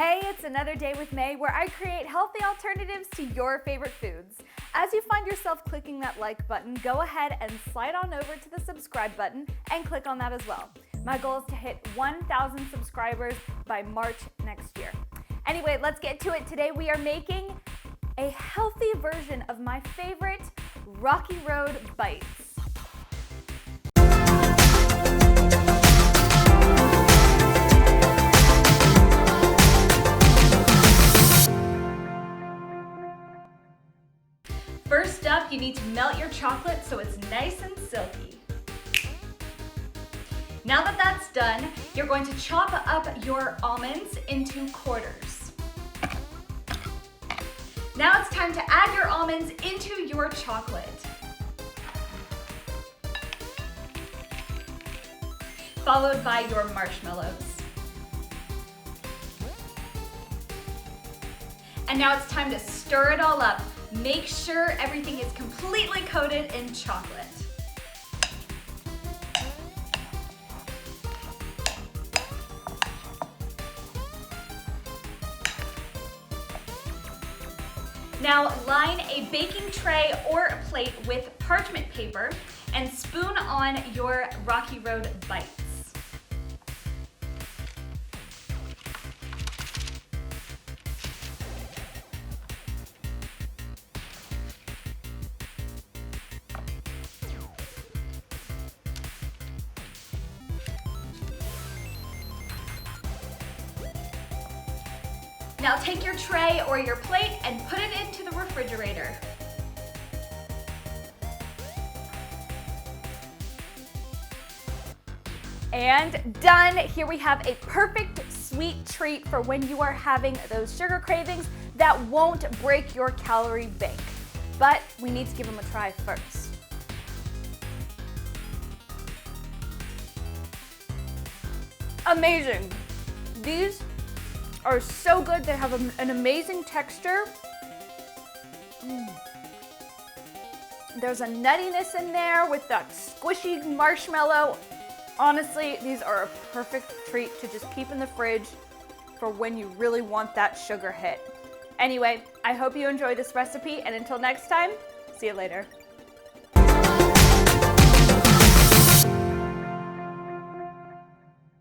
Hey, it's another day with May where I create healthy alternatives to your favorite foods. As you find yourself clicking that like button, go ahead and slide on over to the subscribe button and click on that as well. My goal is to hit 1,000 subscribers by March next year. Anyway, let's get to it. Today we are making a healthy version of my favorite Rocky Road bites. First up, you need to melt your chocolate so it's nice and silky. Now that that's done, you're going to chop up your almonds into quarters. Now it's time to add your almonds into your chocolate. Followed by your marshmallows. And now it's time to stir it all up. Make sure everything is completely coated in chocolate. Now line a baking tray or a plate with parchment paper and spoon on your Rocky Road bites. Now take your tray or your plate and put it into the refrigerator. And done! Here we have a perfect sweet treat for when you are having those sugar cravings that won't break your calorie bank. But we need to give them a try first. Amazing! These are so good. They have an amazing texture. There's a nuttiness in there with that squishy marshmallow. Honestly, these are a perfect treat to just keep in the fridge for when you really want that sugar hit. Anyway, I hope you enjoy this recipe, and until next time, see you later.